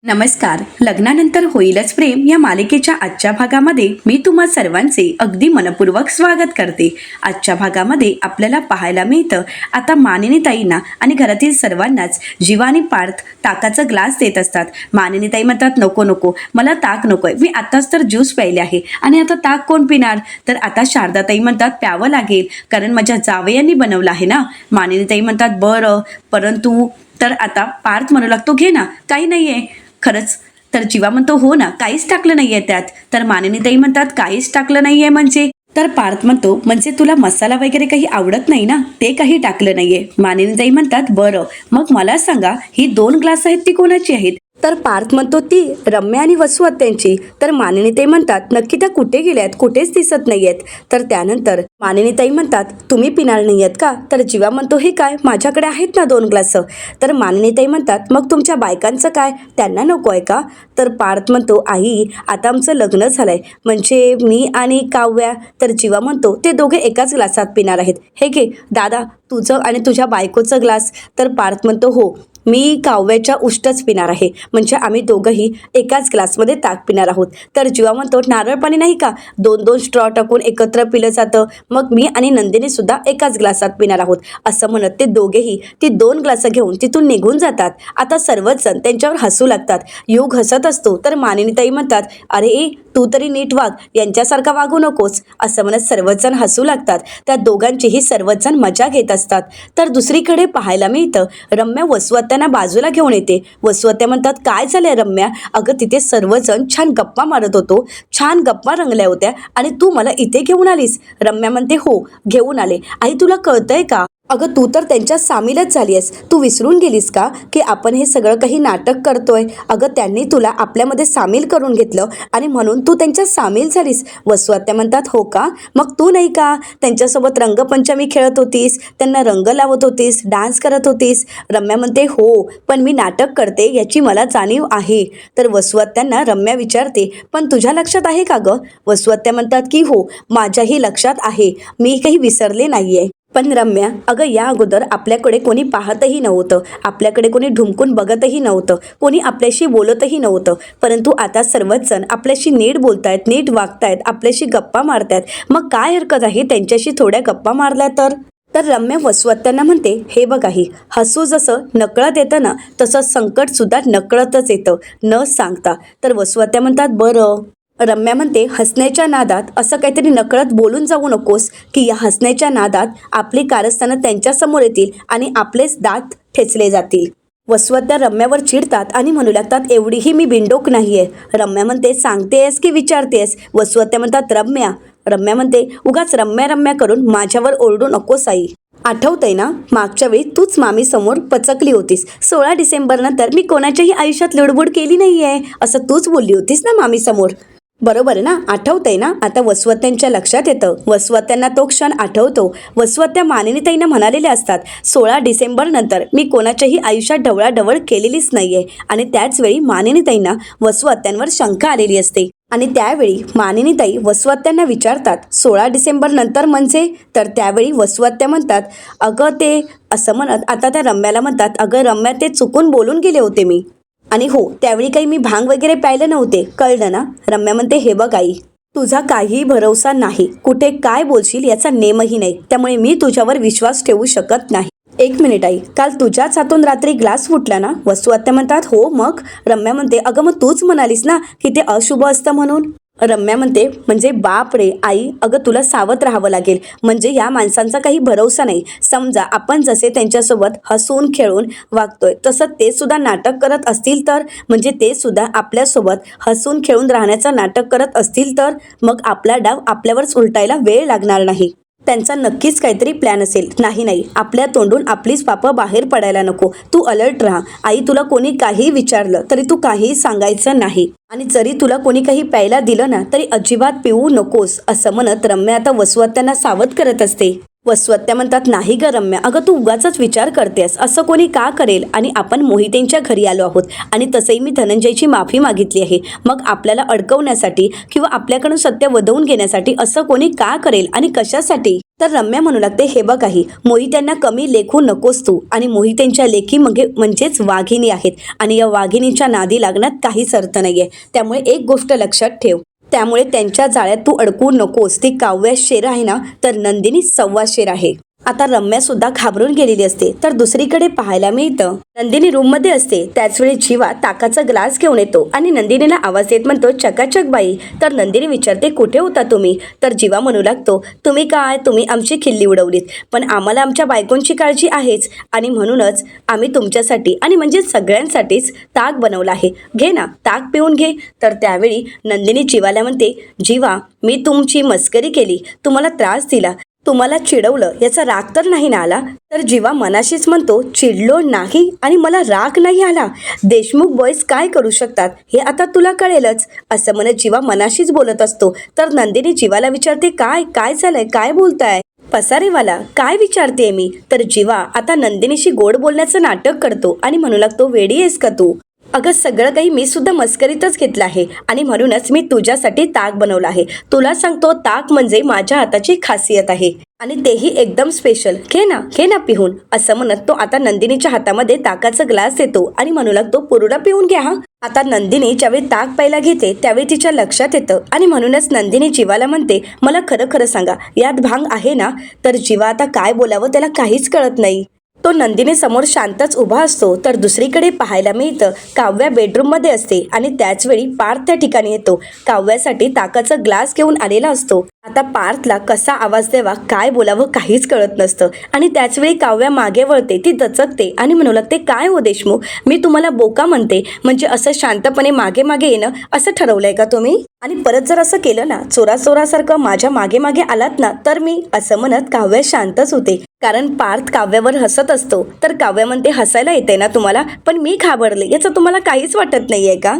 नमस्कार. लग्नानंतर होईलच प्रेम या मालिकेच्या आजच्या भागामध्ये मी तुम्हा सर्वांचे अगदी मनपूर्वक स्वागत करते. आजच्या भागामध्ये आपल्याला पाहायला मिळतं आता मानिनीताईंना आणि घरातील सर्वांनाच जीवा आणि पार्थ ताकाचा ग्लास देत असतात. मानिनीताई म्हणतात नको नको मला ताक नकोय, मी आताच तर ज्यूस प्यायले आहे आणि आता ताक कोण पिणार. तर आता शारदाताई म्हणतात प्यावं लागेल कारण माझ्या जावयांनी बनवलं आहे ना. मानिनीताई म्हणतात बरं, परंतु तर आता पार्थ म्हणू लागतो घे ना, काही नाहीये. खरंच तर जीवा म्हणतो हो ना, काहीच टाकलं नाहीये त्यात. तर मानिनीताई म्हणतात काहीच टाकलं नाहीये म्हणजे. तर पार्थ म्हणतो म्हणजे तुला मसाला वगैरे काही आवडत नाही ना, ते काही टाकलं नाहीये. मानिनीताई म्हणतात बरं मग मला सांगा ही 2 ग्लास आहेत ती कोणाची आहेत. तर पार्थ म्हणतो ती रम्या आणि वसू आत्यांची. तर मानिनीताई म्हणतात नक्की त्या कुठे गेल्यात, कुठेच दिसत नाहीयेत. तर त्यानंतर मानिनीताई म्हणतात तुम्ही पिणार नाहीयेत का. तर जीवा म्हणतो हे काय, माझ्याकडे आहेत ना 2 ग्लास. तर मानिनीताई म्हणतात मग तुमच्या बायकांचं काय, त्यांना नको आहे का. तर पार्थ म्हणतो आई आता आमचं लग्न झालंय म्हणजे मी आणि काव्या. तर जीवा म्हणतो ते दोघे एकाच ग्लासात पिणार आहेत, हे घे दादा तुझं आणि तुझ्या बायकोचं ग्लास. तर पार्थ म्हणतो हो मी काव्याच्या उष्टच पिणार आहे म्हणजे आम्ही दोघंही एकाच ग्लासमध्ये ताक पिणार आहोत. तर जीवा म्हणतो नारळ पाणी नाही का, 2-2 स्ट्रॉ टाकून एकत्र पिलं जातं, मग मी आणि नंदिनी सुद्धा एकाच ग्लासात पिणार आहोत. असं म्हणत ते दोघेही ती 2 ग्लास घेऊन तिथून निघून जातात. आता सर्वच जण त्यांच्यावर हसू लागतात. युग हसत असतो तर मानिनीताई म्हणतात अरे तू तरी नीट वाग, यांच्यासारखा वागू नकोस. असं म्हणत सर्वच जण हसू लागतात. त्या दोघांचीही सर्वच जण मजा घेत असतात. तर दुसरीकडे पाहायला मिळतं रम्या वसू आत्यांना बाजूला घेऊन येते. वसू आत्या म्हणतात काय झालंय रम्या, अगं तिथे सर्वजण छान गप्पा मारत होतो, छान गप्पा रंगल्या होत्या आणि तू मला इथे घेऊन आलीस. रम्या म्हणते हो घेऊन आले. आई तुला कळतंय का, अगं तू तर त्यांच्यात सामीलच झाली आहेस, तू विसरून गेलीस का की आपण हे सगळं काही नाटक करतोय. अगं त्यांनी तुला आपल्यामध्ये सामील करून घेतलं आणि म्हणून तू त्यांच्यात सामील झालीस. वसू आत्या म्हणतात हो का, मग तू नाही का त्यांच्यासोबत रंगपंचमी खेळत होतीस, त्यांना रंग लावत होतीस, डान्स करत होतीस. रम्या म्हणते हो पण मी नाटक करते याची मला जाणीव आहे. तर वसू आत्यांना रम्या विचारते पण तुझ्या लक्षात आहे का गं. वसू आत्या म्हणतात की हो माझ्याही लक्षात आहे, मी काही विसरले नाहीये. पण रम्या अगं या अगोदर आपल्याकडे कोणी पाहतही नव्हतं, आपल्याकडे कोणी ढुंकून बघतही नव्हतं, कोणी आपल्याशी बोलतही नव्हतं, परंतु आता सर्वच जण आपल्याशी नीट बोलतायत, नीट वागतायत, आपल्याशी गप्पा मारतायत. मग काय हरकत आहे त्यांच्याशी थोड्या गप्पा मारल्या तर. तर रम्या वसू आत्यांना म्हणते हे बघा ही हसू जसं नकळत येतं ना तसं संकट सुद्धा नकळतच येतं न सांगता. तर वसू आत्या म्हणतात बरं. रम्या म्हणते हसण्याच्या नादात असं काहीतरी नकळत बोलून जाऊ नकोस की या हसण्याच्या नादात आपली कारस्थानं त्यांच्यासमोर येतील आणि आपलेच दात ठेचले जातील. वसू आत्या रम्यावर चिडतात आणि म्हणू लागतात एवढीही मी बिंडोक नाहीये. रम्या म्हणते सांगतेस की विचारतेस. वसू आत्या म्हणतात रम्या म्हणते उगाच रम्या रम्या करून माझ्यावर ओरडू नकोस आई. आठवतंय ना मागच्या वेळी तूच मामी समोर पचकली होतीस, 16 डिसेंबर नंतर मी कोणाच्याही आयुष्यात लुडबुड केली नाहीये असं तूच बोलली होतीस ना मामी समोर, बरोबर ना, आठवतंय ना. आता वसू आत्यांच्या लक्षात येतं, वसू आत्यांना तो क्षण आठवतो. वसू आत्या मानिनीताईंना म्हणालेल्या असतात 16 डिसेंबर नंतर मी कोणाच्याही आयुष्यात ढवळाढवळ केलेलीच नाहीये आणि त्याचवेळी मानिनीताईंना वसू आत्यांवर शंका आलेली असते आणि त्यावेळी मानिनीताई वसू आत्यांना विचारतात 16 डिसेंबर नंतर म्हणजे. तर त्यावेळी वसू आत्या म्हणतात अगं ते असं म्हणत आता त्या रम्याला म्हणतात अगं रम्या ते चुकून बोलून गेले होते मी आणि हो त्यावेळी काही मी भांग वगैरे प्यायले नव्हते, कळलं ना. रम्या म्हणते हे बघ आई तुझा काहीही भरोसा नाही, कुठे काय बोलशील याचा नेमही नाही, त्यामुळे मी तुझ्यावर विश्वास ठेवू शकत नाही. 1 मिनिट आई, काल तुझ्याच हातून रात्री ग्लास फुटला ना. वसू आत्या म्हणतात हो मग. रम्या म्हणते अगं मग तूच म्हणालीस ना की ते अशुभ असतं म्हणून. रम्या म्हणते म्हणजे बाप रे आई, अगं तुला सावध राहावं लागेल, म्हणजे या माणसांचा काही भरोसा नाही. समजा आपण जसे त्यांच्यासोबत हसून खेळून वागतोय तसं ते सुद्धा नाटक करत असतील तर, म्हणजे ते सुद्धा आपल्यासोबत हसून खेळून राहण्याचं नाटक करत असतील तर मग आपला डाव आपल्यावरच उलटायला वेळ लागणार नाही. त्यांचा नक्कीच काहीतरी प्लॅन असेल. नाही आपल्या तोंडून आपलीच पापं बाहेर पडायला नको, तू अलर्ट राहा आई. तुला कोणी काही विचारलं तरी तू काहीही सांगायचं नाही आणि जरी तुला कोणी काही प्यायला दिलं ना तरी अजिबात पिऊ नकोस. असं म्हणत रम्या आता वसू आत्यांना सावध करत असते. वसवत्त्या म्हणतात, नाही ग रम्या, अगं तू उगाचच विचार करतेस, असं कोणी का करेल? आणि आपण मोहितेंच्या घरी आलो आहोत आणि तसंही मी धनंजयची माफी मागितली आहे. मग आपल्याला अडकवण्यासाठी किंवा आपल्याकडून सत्य वधवून घेण्यासाठी असं कोणी का करेल आणि कशासाठी? तर रम्या म्हणू लागते, हे बघ काही, मोहित्यांना कमी लेखू नकोस तू. आणि मोहितेंच्या लेखी म्हणजेच वाघिणी आहेत आणि या वाघिणीच्या नादी लागण्यात काहीच अर्थ नाहीये. त्यामुळे एक गोष्ट लक्षात ठेव, त्यामुळे त्यांच्या जाळ्यात तू अडकू नकोस. ती काव्या शेर आहे ना, तर नंदिनी सव्वा शेर आहे. आता रम्या सुद्धा घाबरून गेलेली असते. तर दुसरीकडे पाहायला मिळतं, नंदिनी रूम मध्ये असते. त्याच वेळी जीवा ताकाचा ग्लास घेऊन येतो आणि नंदिनीला आवाज देत म्हणतो, चकाचक बाई. तर नंदिनी विचारते, कुठे होता तुम्ही? तर जीवा म्हणू लागतो, तुम्ही आमची खिल्ली उडवलीत, पण आम्हाला आमच्या बायकोंची काळजी आहेच आणि म्हणूनच आम्ही तुमच्यासाठी आणि म्हणजे सगळ्यांसाठीच ताक बनवला आहे. घे ना, ताक पिऊन घे. तर त्यावेळी नंदिनी जीवाला म्हणते, जीवा, मी तुमची मस्करी केली, तुम्हाला त्रास दिला, तुम्हाला चिडवलं, याचा राग तर नाही ना आला? तर जीवा मनाशीच म्हणतो, चिडलो नाही आणि मला राग नाही आला. देशमुख बॉईज काय करू शकतात हे आता तुला कळेलच, असं म्हणत जीवा मनाशीच बोलत असतो. तर नंदिनी जीवाला विचारते, काय काय झालंय, काय बोलताय? पसारेवाला, काय विचारते मी? तर जीवा आता नंदिनीशी गोड बोलण्याचं नाटक करतो आणि म्हणू लागतो, वेडी आहेस का तू? अगं सगळं काही मी सुद्धा मस्करीतच घेतलं आहे आणि म्हणूनच मी तुझ्यासाठी ताक बनवलं आहे. तुला सांगतो, ताक म्हणजे माझ्या हाताची खासियत आहे आणि तेही एकदम स्पेशल. घे ना पिहून, असं म्हणत तो आता नंदिनीच्या हातामध्ये ताकाचा ग्लास देतो आणि म्हणू लागतो, पुरुडा पिऊन घ्या हा. आता नंदिनी ज्यावेळी ताक प्यायला घेते त्यावेळी तिच्या लक्षात येतं आणि म्हणूनच नंदिनी जीवाला म्हणते, मला खरं खरं सांगा, यात भांग आहे ना? तर जीवा आता काय बोलावं त्याला काहीच कळत नाही. तो नंदिनी समोर शांतच उभा असतो. तर दुसरीकडे पाहायला मिळतं, काव्या बेडरूम मध्ये असते आणि त्याच वेळी पार्थ त्या ठिकाणी येतो. काव्यासाठी ताकाचा ग्लास घेऊन आलेला असतो. आता पार्थला कसा आवाज द्यावा, काय बोलावं काहीच कळत नसतं आणि त्याच वेळी काव्या मागे वळते, ती दचकते आणि म्हणू लागते, काय हो देशमुख, मी तुम्हाला बोका म्हणते म्हणजे असं शांतपणे मागे मागे येणं असं ठरवलंय का तुम्ही? आणि परत जर असं केलं ना, चोरासारखं माझ्या मागे मागे आलात ना, तर मी, असं म्हणत काव्या शांतच होते. कारण पार्थ काव्यावर हसत असतो. तर काव्या म्हणते, हसायला येते ना तुम्हाला, पण मी घाबरले याचं तुम्हाला काहीच वाटत नाहीये का?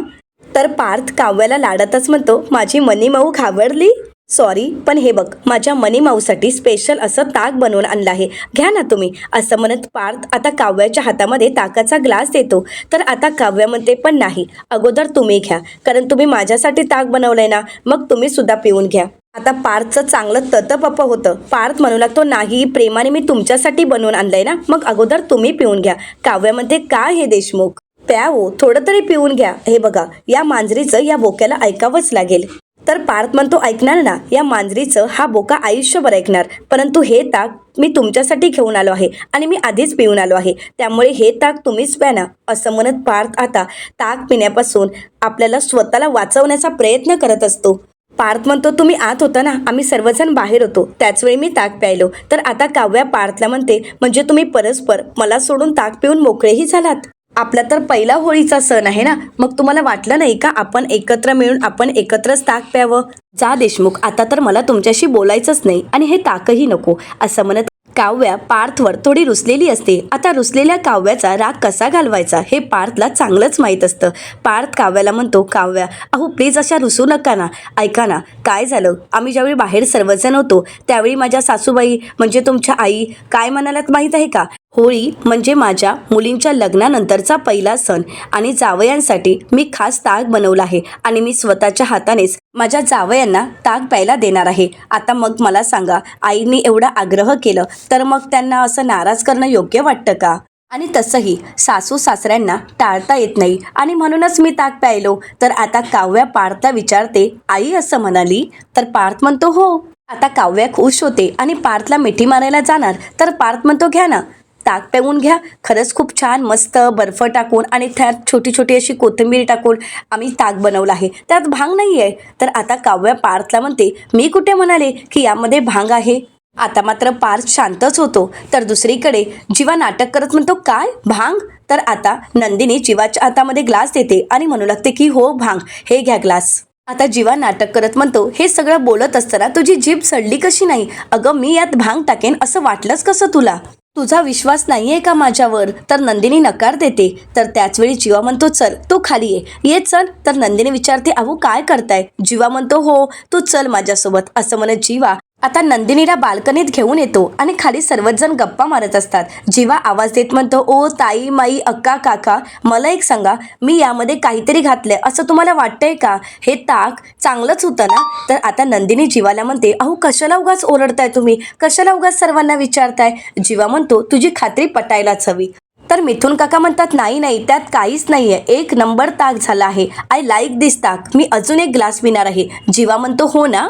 तर पार्थ काव्याला लाडतच म्हणतो, माझी मनी माऊ घाबरली? सॉरी, पण हे बघ, माझ्या मनी माऊसाठी स्पेशल असं ताक बनवून आणलं आहे, घ्या ना तुम्ही. असं म्हणत पार्थ आता काव्याच्या हातामध्ये ताकाचा ग्लास देतो. तर आता काव्या म्हणते, पण नाही, अगोदर तुम्ही घ्या, कारण तुम्ही माझ्यासाठी ताक बनवलंय ना, मग तुम्ही सुद्धा पिऊन घ्या. आता पार्थचं चांगलं ततपप होतं. पार्थ म्हणू लागतो, नाही, प्रेमाने मी तुमच्यासाठी बनवून आणलंय ना, मग अगोदर तुम्ही पिऊन घ्या. काव्या म्हणते, काय हे देशमुख, प्या हो, थोडं तरी पिऊन घ्या. हे बघा, या मांजरीचं या बोक्याला ऐकावंच लागेल. तर पार्थ म्हणतो, ऐकणार ना, या मांजरीचं हा बोका आयुष्यभर ऐकणार, परंतु हे ताक मी तुमच्यासाठी घेऊन आलो आहे आणि मी आधीच पिऊन आलो आहे, त्यामुळे हे ताक तुम्हीच प्या ना. असं म्हणत पार्थ आता ताक पिण्यापासून आपल्याला स्वतःला वाचवण्याचा प्रयत्न करत असतो. पार्थ म्हणतो, तुम्ही आत होता ना, आम्ही सर्वजण बाहेर होतो, त्याच वेळी मी ताक प्यायलो. तर आता काव्या पार्थला म्हणते, म्हणजे तुम्ही परस्पर मला सोडून ताक पिऊन मोकळेही झालात? आपला तर पहिला होळीचा सण आहे ना, मग तुम्हाला वाटलं नाही का आपण एकत्र मिळून आपण एकत्रच ताक प्यावं? जा देशमुख, आता तर मला तुमच्याशी बोलायचंच नाही आणि हे ताकही नको. असं म्हणत काव्या पार्थवर थोडी रुसलेली असते. आता रुसलेल्या काव्याचा राग कसा घालवायचा हे पार्थला चांगलंच माहीत असतं. पार्थ काव्याला म्हणतो, काव्या, अहो प्लीज अशा रुसू नका ना, ऐका ना, काय झालं, आम्ही ज्यावेळी बाहेर सर्वजण होतो त्यावेळी माझ्या सासूबाई म्हणजे तुमच्या आई काय म्हणाल्यात माहीत आहे का? होळी म्हणजे माझ्या मुलींच्या लग्नानंतरचा पहिला सण आणि जावयांसाठी मी खास ताक बनवलं आहे आणि मी स्वतःच्या हातानेच माझ्या जावयांना ताक प्यायला देणार आहे. आता मग मला सांगा, आईने एवढा आग्रह केलं तर मग त्यांना असं नाराज करणं योग्य वाटतं का? आणि तसंही सासू सासऱ्यांना टाळता येत नाही आणि म्हणूनच मी ताक प्यायलो. तर आता काव्या पार्थला विचारते, आई असं म्हणाली? तर पार्थ म्हणतो, हो. आता काव्या खुश होते आणि पार्थला मिठी मारायला जाणार. तर पार्थ म्हणतो, घ्या ना, ताक पिऊन घ्या, खरंच खूप छान मस्त बर्फ टाकून आणि त्यात छोटी छोटी अशी कोथिंबीर टाकून आम्ही ताक बनवलं आहे, त्यात भांग नाही आहे. तर आता काव्या पार्थला म्हणते, मी कुठे म्हणाले की यामध्ये भांग आहे? आता मात्र पार्थ शांतच होतो. तर दुसरीकडे जीवा नाटक करत म्हणतो, काय भांग? तर आता नंदिनी जीवाच्या हातामध्ये ग्लास देते आणि म्हणू लागते की हो भांग, हे घ्या ग्लास. आता जीवा नाटक करत म्हणतो, हे सगळं बोलत असताना तुझी जीभ सडली कशी नाही? अगं मी यात भांग टाकेन असं वाटलंच कसं तुला? तुझा विश्वास नाहीये का माझ्यावर? तर नंदिनी नकार देते. तर त्याच वेळी जीवा म्हणतो, चल तू खाली ये चल. तर नंदिनी विचारते, अहो काय करताय? जीवा म्हणतो, हो तू चल माझ्यासोबत. असं म्हणत जीवा आता नंदिनीला बाल्कनीत घेऊन येतो आणि खाली सर्वच जण गप्पा मारत असतात. जीवा आवाज देत म्हणतो, ओ ताई, माई, अक्का, काका, मला एक सांगा, मी यामध्ये काहीतरी घातलंय असं तुम्हाला वाटतंय का? हे ताक चांगलंच होतं ना? तर आता नंदिनी जीवाला म्हणते, अहो कशाला उगाच ओरडताय तुम्ही, कशाला उगाच सर्वांना विचारताय? जीवा म्हणतो, तुझी खात्री पटायलाच हवी. तर मिथुन काका म्हणतात, नाही नाही, त्यात काहीच नाहीये, एक नंबर ताक झाला आहे. आय लाईक दिस ताक, मी अजून एक ग्लास पिणार आहे. जीवा म्हणतो, हो ना,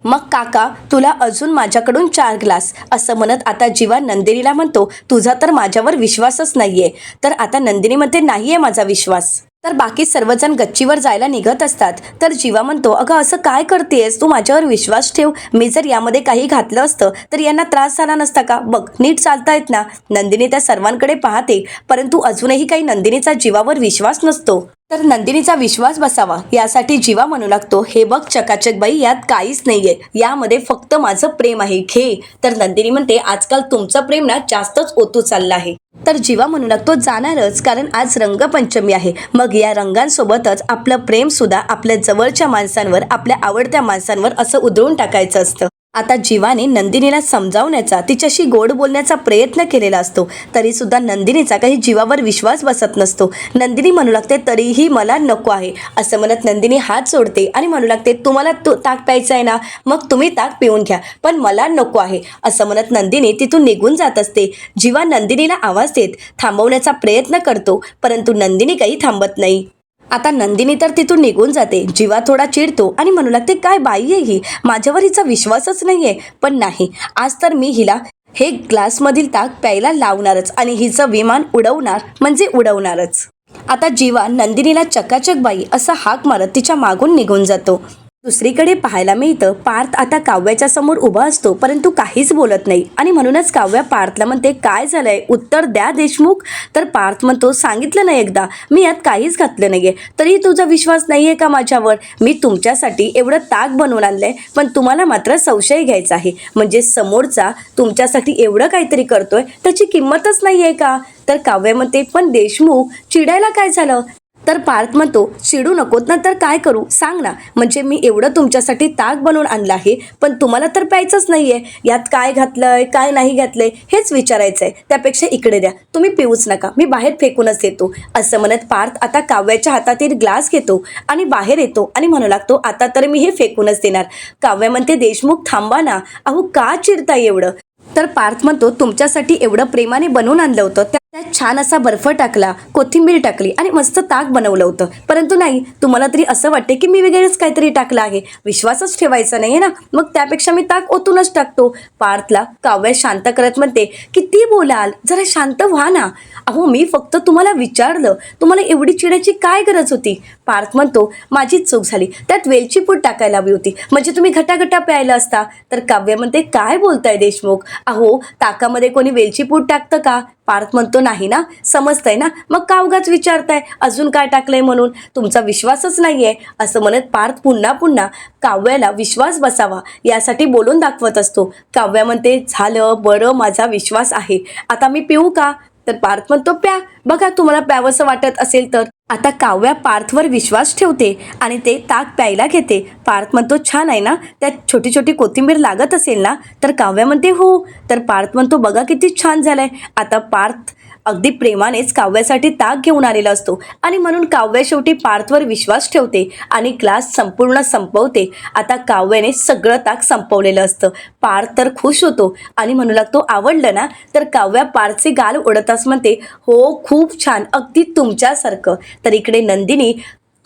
मग काका तुला अजून माझ्याकडून 4 ग्लास, असं म्हणत आता जीवा नंदिनीला म्हणतो, तुझा तर माझ्यावर विश्वासच नाहीये. तर आता नंदिनी म्हणते, नाहीये माझा विश्वास. तर बाकी सर्वजण गच्चीवर जायला निघत असतात. तर जीवा म्हणतो, अगं असं काय करतेस तू, माझ्यावर विश्वास ठेव, मी जर यामध्ये काही घातलं असतं तर यांना त्रास झाला नसता का, बघ नीट चालतायत ना. नंदिनी त्या सर्वांकडे पाहते, परंतु अजूनही काही नंदिनीचा जीवावर विश्वास नसतो. तर नंदिनीचा विश्वास बसावा यासाठी जीवा म्हणू लागतो, हे बघ चकाचक बाई, यात काहीच नाहीये, यामध्ये फक्त माझं प्रेम आहे, घे. तर नंदिनी म्हणते, आजकाल तुमचं प्रेम ना जास्तच ओतू चाललं आहे. तर जीवा म्हणू लागतो, जाणारच, कारण आज रंगपंचमी आहे. मग या रंगांसोबतच आपलं प्रेम सुद्धा आपल्या जवळच्या माणसांवर, आपल्या आवडत्या माणसांवर असं उधळून टाकायचं असतं. आता जीवाने नंदिनीला समजावण्याचा, तिच्याशी गोड बोलण्याचा प्रयत्न केलेला असतो, तरी सुद्धा नंदिनीचा काही जीवावर विश्वास बसत नसतो. नंदिनी म्हणू लागते, तरीही मला नको आहे, असं म्हणत नंदिनी हात सोडते आणि म्हणू लागते, तुम्हाला ताक प्यायचं आहे ना, मग तुम्ही ताक पिऊन घ्या, पण मला नको आहे, असं म्हणत नंदिनी तिथून निघून जात असते. जीवा नंदिनीला आवाज देत थांबवण्याचा प्रयत्न करतो, परंतु नंदिनी काही थांबत नाही. आता नंदिनी तर तिथून निघून जाते. जीवा थोडा चिडतो आणि म्हणू लागते, काय बाई आहे ही, माझ्यावर हिचा विश्वासच नाहीये. पण नाही, आज तर मी हिला हे ग्लासमधील ताक प्यायला लावणारच आणि हिचं विमान उडवणार म्हणजे उडवणारच. आता जीवा नंदिनीला चकाचक बाई असं हाक मारत तिच्या मागून निघून जातो. दुसरीकडे पाहायला मिळतं, पार्थ आता काव्याच्या समोर उभा असतो, परंतु काहीच बोलत नाही आणि म्हणूनच काव्या पार्थला म्हणते, काय झालंय, उत्तर द्या देशमुख. तर पार्थ म्हणतो, सांगितलं नाही एकदा, मी यात काहीच घातलं नाहीये, तरी तुझा विश्वास नाहीये का माझ्यावर? मी तुमच्यासाठी एवढं ताक बनवून आणलंय, पण तुम्हाला मात्र संशय घ्यायचा आहे, म्हणजे समोरचा तुमच्यासाठी एवढं काहीतरी करतोय, त्याची किंमतच नाहीये का? तर काव्य म्हणते, पण देशमुख, चिडायला काय झालं? तर पार्थ म्हणतो, चिडू नकोत ना, तर काय करू सांग ना, म्हणजे मी एवढं तुमच्यासाठी ताक बनवून आणलं आहे, पण तुम्हाला तर प्यायचंच नाहीये, यात काय घातलंय काय नाही घातलंय हेच विचारायचंय, त्यापेक्षा इकडे द्या, तुम्ही पिऊच नका, मी बाहेर फेकूनच येतो. असं म्हणत पार्थ आता काव्याच्या हातातील ग्लास घेतो आणि बाहेर येतो आणि म्हणू लागतो, आता तर मी हे फेकूनच देणार. काव्य म्हणते, देशमुख थांबा ना, अहो का चिडताय एवढं? तर पार्थ म्हणतो, तुमच्यासाठी एवढं प्रेमाने बनवून आणलं होतं, त्यात छान असा बर्फ टाकला, कोथिंबीर टाकली आणि मस्त ताक बनवलं होतं, परंतु नाही, तुम्हाला तरी असं वाटते की मी वेगळंच काहीतरी टाकलं आहे, विश्वासच ठेवायचा नाही ना, मग त्यापेक्षा मी ताक ओतूनच टाकतो. पार्थला काव्य शांत करत म्हणते, किती बोलाल, जरा शांत व्हा ना. अहो मी फक्त तुम्हाला विचारलं, तुम्हाला एवढी चिडायची काय गरज होती? पार्थ म्हणतो, माझीच चूक झाली, त्यात वेलची पूड टाकायला हवी होती, म्हणजे तुम्ही घटाघटा प्यायला असता. तर काव्य म्हणते, काय बोलताय देशमुख, अहो ताकामध्ये कोणी वेलची पूड टाकतं का? पार्थ म्हणतो, नाही ना, समजतंय ना, मग का उगाच विचारताय अजून काय टाकलंय म्हणून, तुमचा विश्वासच नाहीये. असं म्हणत पार्थ पुन्हा पुन्हा काव्याला विश्वास बसावा यासाठी बोलून दाखवत असतो. काव्या म्हणते, झालं बरं, माझा विश्वास आहे, आता मी पिऊ का? तर पार्थ म्हणतो, प्या, बघा तुम्हाला प्यावंसं वाटत असेल तर. आता काव्या पार्थवर विश्वास ठेवते आणि ते ताक प्यायला घेते. पार्थ म्हणतो, छान आहे ना, त्यात छोटी छोटी कोथिंबीर लागत असेल ना? तर काव्या म्हणते, हो. तर पार्थ म्हणतो, बघा किती छान झालंय. आता पार्थ अगदी प्रेमानेच काव्यासाठी ताक घेऊन आलेला असतो आणि म्हणून काव्या शेवटी पार्थवर विश्वास ठेवते आणि ग्लास संपूर्ण संपवते. आता काव्याने सगळं ताक संपवलेलं असतं. पार्थ तर खुश होतो आणि म्हणू लागतो, आवडलं ना? तर काव्या पार्थचे गाल ओढताच म्हणते, हो खूप छान, अगदी तुमच्यासारखं. तर इकडे नंदिनी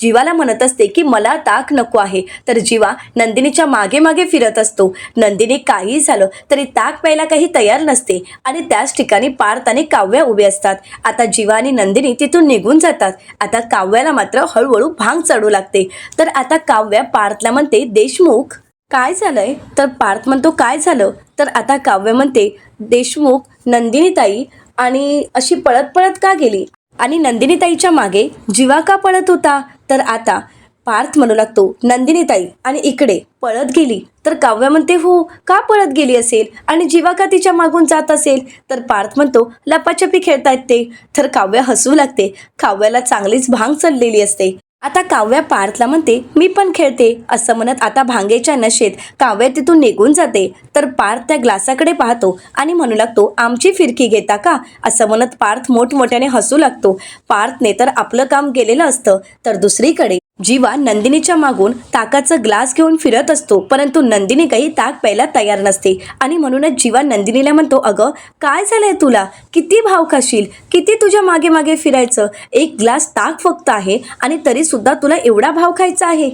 जीवाला म्हणत असते की मला ताक नको आहे. तर जीवा नंदिनीच्या मागे मागे फिरत असतो. नंदिनी काही झालं तरी ताक प्यायला काही तयार नसते आणि त्याच ठिकाणी पार्थ आणि काव्या उभे असतात. आता जीवा आणि नंदिनी तिथून निघून जातात. आता काव्याला मात्र हळूहळू भांग चढू लागते. तर आता काव्या पार्थला म्हणते, देशमुख काय झालंय? तर पार्थ म्हणतो, काय झालं? तर आता काव्य म्हणते, देशमुख, नंदिनीताई आणि अशी पळत पळत का गेली आणि नंदिनीताईच्या मागे जीवा का पळत होता? तर आता पार्थ म्हणू लागतो, नंदिनीताई आणि इकडे पळत गेली. तर काव्य म्हणते, हो का पळत गेली असेल आणि जीवा का तिच्या मागून जात असेल? तर पार्थ म्हणतो, लपाछपी खेळतायत ते. तर काव्य हसू लागते. काव्याला चांगलीच भांग चढलेली असते आता काव्या पार्थला म्हणते मी पण खेळते असं म्हणत आता भांगेच्या नशेत काव्या तिथून निघून जाते. तर पार्थ त्या ग्लासाकडे पाहतो आणि म्हणू लागतो आमची फिरकी घेता का असं म्हणत पार्थ मोठमोठ्याने हसू लागतो. पार्थने तर आपलं काम केलेलं असतं. तर दुसरीकडे जीवा नंदिनीच्या मागून ताकाचा ग्लास घेऊन फिरत असतो, परंतु नंदिनी काही ताक प्यायला तयार नसते आणि म्हणूनच जीवा नंदिनीला म्हणतो अगं काय झालंय तुला, किती भाव खाशील, किती तुझ्या मागे मागे फिरायचं, एक ग्लास ताक फक्त आहे आणि तरी सुद्धा तुला एवढा भाव खायचा आहे.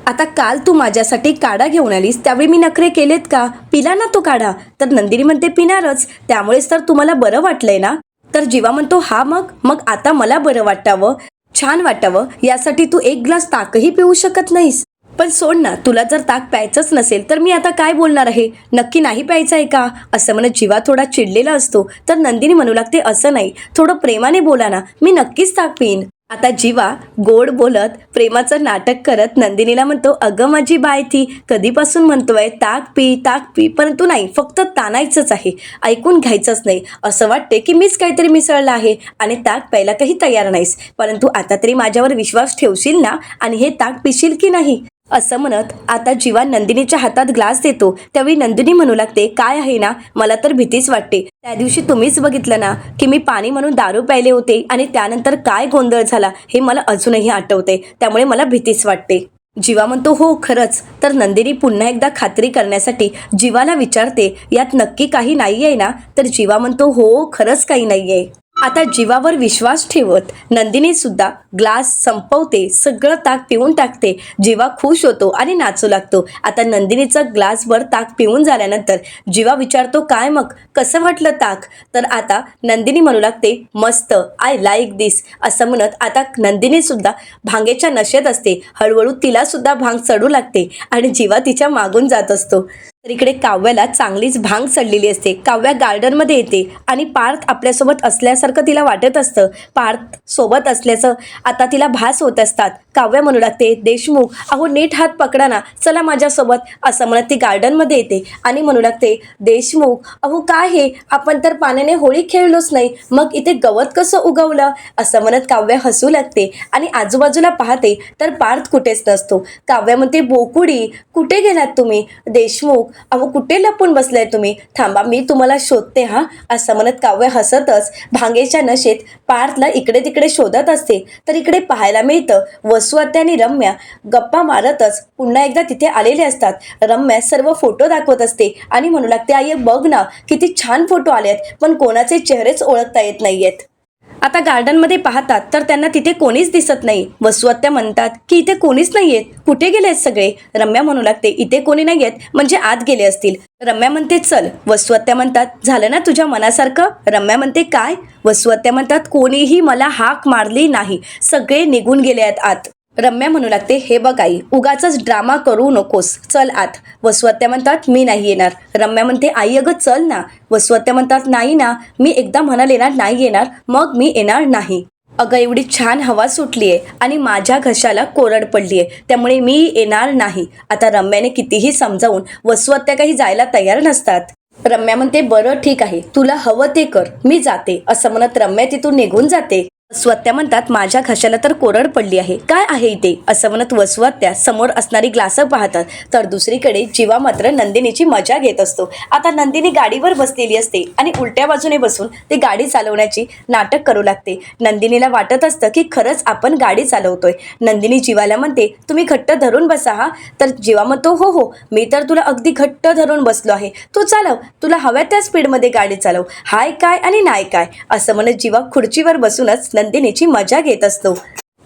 आता काल तू माझ्यासाठी काढा घेऊन आलीस त्यावेळी मी नखरे केलेत का, पिला ना तो काढा. तर नंदिनी म्हणते पिणारच, त्यामुळेच तर तुम्हाला बरं वाटलंय ना. तर जीवा म्हणतो हा मग मग आता मला बरं वाटावं, छान वाटावं यासाठी तू एक ग्लास ताकही पिऊ शकत नाहीस. पण सोड ना, तुला जर ताक प्यायचंच नसेल तर मी आता काय बोलणार आहे, नक्की नाही प्यायचं आहे का असं म्हणत जीवा थोडा चिडलेला असतो. तर नंदिनी म्हणू लागते असं नाही, थोडं प्रेमाने बोला ना, मी नक्कीच ताक पिईन. आता जीवा गोड बोलत प्रेमाचं नाटक करत नंदिनीला म्हणतो अगं माझी बाय ती कधीपासून म्हणतोय ताक पी, परंतु नाही, फक्त ताणायचंच आहे, ऐकून घ्यायचंच नाही. असं वाटते की मीच काहीतरी मिसळलं आहे आणि ताक प्यायला काही तयार नाहीस, परंतु आता तरी माझ्यावर विश्वास ठेवशील ना आणि हे ताक पिशील की नाही असं म्हणत आता जीवा नंदिनीच्या हातात ग्लास देतो. त्यावेळी नंदिनी म्हणू लागते काय आहे ना, मला तर भीतीच वाटते. त्या दिवशी तुम्हीच बघितलं ना की मी पाणी म्हणून दारू प्यायले होते आणि त्यानंतर काय गोंधळ झाला हे मला अजूनही आठवते, त्यामुळे मला भीतीच वाटते. जीवा म्हणतो हो खरंच. तर नंदिनी पुन्हा एकदा खात्री करण्यासाठी जीवाला विचारते यात नक्की काही नाही आहे ना. तर जीवा म्हणतो हो खरंच काही नाही आहे. आता जीवावर विश्वास ठेवत नंदिनी सुद्धा ग्लास संपवते, सगळं ताक पिऊन टाकते. जीवा खुश होतो आणि नाचू लागतो. आता नंदिनीचा ग्लासभर ताक पिऊन झाल्यानंतर जीवा विचारतो काय मग कसं वाटलं ताक. तर आता नंदिनी म्हणू लागते मस्त, आय लाईक दिस असं म्हणत आता नंदिनी सुद्धा भांगेच्या नशेत असते. हळूहळू तिला सुद्धा भांग चढू लागते आणि जीवा तिच्या मागून जात असतो. तर इकडे काव्याला चांगलीच भांग चढलेली असते. काव्या गार्डनमध्ये येते आणि पार्थ आपल्यासोबत असल्यासारखं तिला वाटत असतं. पार्थ सोबत असल्याचं आता तिला भास होत असतात. काव्या म्हणू लागते देशमुख अहो नीट हात पकडा ना, चला माझ्यासोबत असं म्हणत ती गार्डनमध्ये येते आणि म्हणू लागते देशमुख अहो काय हे, आपण तर पाण्याने होळी खेळलोच नाही, मग इथे गवत कसं उगवलं असं म्हणत काव्या हसू लागते आणि आजूबाजूला पाहते तर पार्थ कुठेच नसतो. काव्या म्हणते बोकुडी कुठे गेलात तुम्ही, देशमुख अहो कुठे लपून बसलाय तुम्ही, थांबा मी तुम्हाला शोधते हा असं म्हणत काव्य हसतच भांगेच्या नशेत पार्थला इकडे तिकडे शोधत असते. तर इकडे पाहायला मिळतं वसुआत्या आणि रम्या गप्पा मारतच पुन्हा एकदा तिथे आलेले असतात. रम्या सर्व फोटो दाखवत असते आणि म्हणू लागते आई बघ ना किती छान फोटो आलेत, पण कोणाचे चेहरेच ओळखता येत नाहीयेत. आता गार्डनमध्ये पाहतात तर त्यांना तिथे कोणीच दिसत नाही. वसुआत्या म्हणतात की इथे कोणीच नाहीयेत, कुठे गेलेत सगळे. रम्या म्हणू लागते इथे कोणी नाहीयेत म्हणजे आत गेले असतील. रम्या म्हणते चल. वसुआत्या म्हणतात झालं ना तुझ्या मनासारखं. रम्या म्हणते काय. वसुआत्या म्हणतात कोणीही मला हाक मारली नाही, सगळे निघून गेले आहेत आत. रम्या म्हणू लागते हे बघ आई उगाचच ड्रामा करू नकोस, चल आत. वसुआत्या म्हणतात मी नाही येणार. रम्या म्हणते आई अगं चल ना. वसुआत्या म्हणतात नाही ना, मी एकदा म्हणाले ना नाही येणार, मग मी येणार नाही. अगं एवढी छान हवा सुटली आहे आणि माझ्या घशाला कोरड पडली आहे, त्यामुळे मी येणार नाही. आता रम्याने कितीही समजावून वसुआत्या काही जायला तयार नसतात. रम्या म्हणते बरं ठीक आहे, तुला हवं ते कर, मी जाते असं म्हणत रम्या तिथून निघून जाते. वसुआत्या म्हणतात माझ्या घशाला तर कोरड पडली आहे, काय आहे इथे असं म्हणत वसुआत्या समोर असणारी ग्लासं पाहतात. तर दुसरीकडे जीवा मात्र नंदिनीची मजा घेत असतो. आता नंदिनी गाडीवर बसलेली असते आणि उलट्या बाजूने बसून ती गाडी चालवण्याची नाटक करू लागते. नंदिनीला वाटत असतं की खरंच आपण गाडी चालवतोय. नंदिनी जीवाला म्हणते तुम्ही घट्ट धरून बसा हा. तर जीवा म्हणतो हो हो मी तर तुला अगदी घट्ट धरून बसलो आहे, तू चालव, तुला हव्या त्या स्पीडमध्ये गाडी चालव, हाय काय आणि नाही काय असं म्हणत जीवा खुर्चीवर बसूनच नंदिनीची मजा घेत असतो.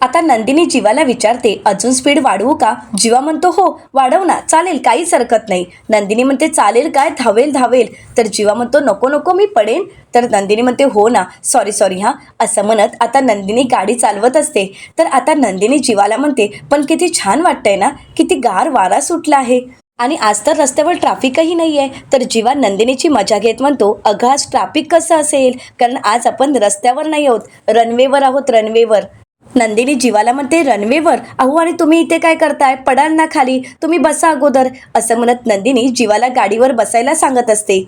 आता नंदिनी जीवाला विचारते अजून स्पीड वाढवू का. जीवा म्हणतो हो वाढव ना, चालेल काहीच हरकत नाही. नंदिनी म्हणते चालेल काय, धावेल धावेल. तर जीवा म्हणतो नको नको मी पडेन. तर नंदिनी म्हणते हो ना, सॉरी सॉरी हा असं म्हणत आता नंदिनी गाडी चालवत असते. तर आता नंदिनी जीवाला म्हणते पण किती छान वाटतंय ना, किती गार वारा सुटला आहे आणि आज तर रस्त्यावर ट्रॅफिकही नाही आहे. तर जीवा नंदिनीची मजा घेत म्हणतो अगं आज ट्रॅफिक कसं असेल, कारण आज आपण रस्त्यावर नाही आहोत, रनवेवर आहोत, रनवेवर. नंदिनी जीवाला म्हणते रनवेवर अहो आणि तुम्ही इथे काय करताय, पडाल ना खाली, तुम्ही बसा अगोदर असं म्हणत नंदिनी जीवाला गाडीवर बसायला सांगत असते.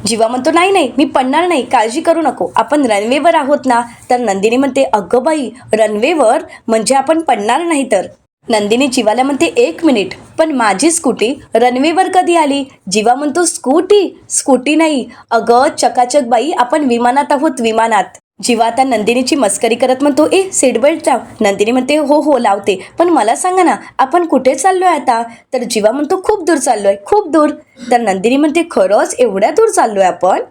जीवा म्हणतो नाही नाही मी पडणार नाही, काळजी करू नको, आपण रनवेवर आहोत ना. तर नंदिनी म्हणते अगं बाई, रनवेवर म्हणजे आपण पडणार नाही तर. नंदिनी जीवाला म्हणते 1 मिनिट, पण माझी स्कूटी रनवेवर कधी आली? जीवा म्हणतो स्कूटी नाही अगं, चकाचक बाई, आपण विमानात आहोत, विमानात. जीवा आता नंदिनीची मस्करी करत म्हणतो सीट बेल्ट लाव. नंदिनी म्हणते हो लावते, पण मला सांगा ना आपण कुठे चाललोय आता? तर जीवा म्हणतो खूप दूर चाललोय, खूप दूर. तर नंदिनी म्हणते खरंच एवढ्या दूर चाललोय आपण?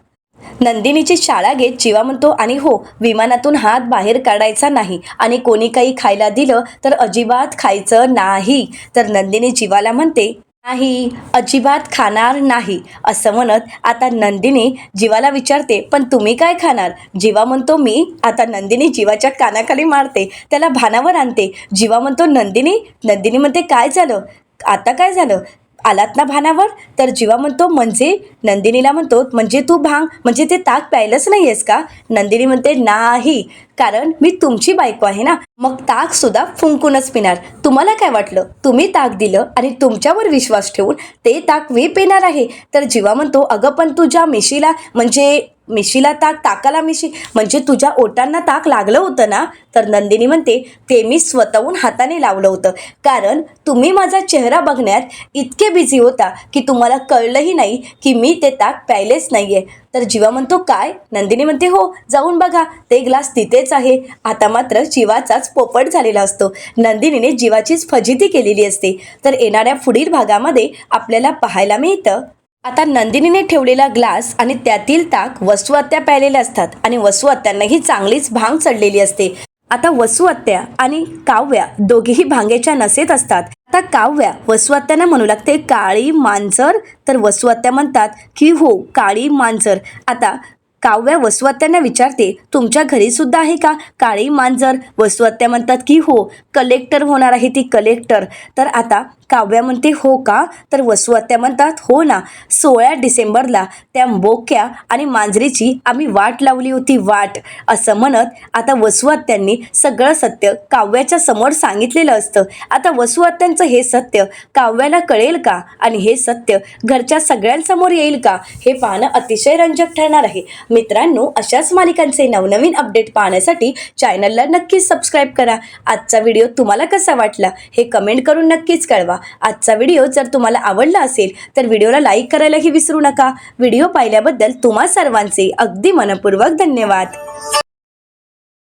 नंदिनीची शाळा घेत जीवा म्हणतो आणि हो, विमानातून हात बाहेर काढायचा नाही आणि कोणी काही खायला दिलं तर अजिबात खायचं नाही. तर नंदिनी जीवाला म्हणते नाही, अजिबात खाणार नाही असं म्हणत आता नंदिनी जीवाला विचारते पण तुम्ही काय खाणार? जीवा म्हणतो मी. आता नंदिनी जीवाच्या कानाखाली मारते, त्याला भानावर आणते. जीवा म्हणतो नंदिनी म्हणते काय झालं, आता काय झालं, आलात ना भानावर? तर जीवा म्हणतो म्हणजे? नंदिनीला म्हणतो म्हणजे तू भांग म्हणजे ते ताक प्यायलंच नाही आहेस का? नंदिनी म्हणते नाही, कारण मी तुमची बायको आहे ना, मग ताक सुद्धा फुंकूनच पिणार. तुम्हाला काय वाटलं, तुम्ही ताक दिलं आणि तुमच्यावर विश्वास ठेवून ते ताक मी पिणार आहे? तर जीवा म्हणतो अगं पण तुझ्या मिशीला ताकाला मिशी म्हणजे तुझ्या ओटांना ताक लागलं होतं ना. तर नंदिनी म्हणते ते मी स्वतःहून हाताने लावलं होतं, कारण तुम्ही माझा चेहरा बघण्यात इतके बिझी होता की तुम्हाला कळलंही नाही की मी ते ताक प्यायलेच नाहीये. तर जीवा म्हणतो काय? नंदिनी म्हणते हो, जाऊन बघा, ते ग्लास तिथेच आहे. आता मात्र जीवाचाच पोपट झालेला असतो. नंदिनीने जीवाचीच फजिती केलेली असते. तर येणाऱ्या पुढील भागामध्ये आपल्याला पाहायला मिळतं आता नंदिनीने ठेवलेला ग्लास आणि त्यातील ताक वसू आत्या प्यायलेले असतात आणि वसू आत्यांनाही चांगलीच भांग चढलेली असते. आता वसू आत्या आणि काव्या दोघेही भांगेच्या नशेत असतात. आता काव्या वसू आत्यांना म्हणू लागते काळी मांजर. तर वसू आत्या म्हणतात की हो, काळी मांजर. आता काव्या वसू आत्यांना विचारते तुमच्या घरी सुद्धा आहे का काळी मांजर? वसू आत्या म्हणतात की हो, कलेक्टर होणार आहे ती, कलेक्टर. तर आता काव्या म्हणते हो का? तर वसू आत्या म्हणतात हो ना, 16 डिसेंबरला त्या बोक्या आणि मांजरीची आम्ही वाट लावली होती, वाट. असं म्हणत आता वसू आत्यांनी सगळं सत्य काव्याच्या समोर सांगितलेलं असतं. आता वसू आत्यांचं हे सत्य काव्याला कळेल का आणि हे सत्य घरच्या सगळ्यांसमोर येईल का, हे पाहणं अतिशय रंजक ठरणार आहे. मित्रांनो, अशाच मालिकांचे नवनवीन अपडेट पाहण्यासाठी चॅनलला नक्कीच सबस्क्राईब करा. आजचा व्हिडिओ तुम्हाला कसा वाटला हे कमेंट करून नक्कीच कळवा. आजचा व्हिडिओ जर तुम्हाला आवडला असेल तर व्हिडिओला लाईक करायलाही विसरू नका. व्हिडिओ पाहिल्याबद्दल तुम्हा सर्वांचे अगदी मनपूर्वक धन्यवाद.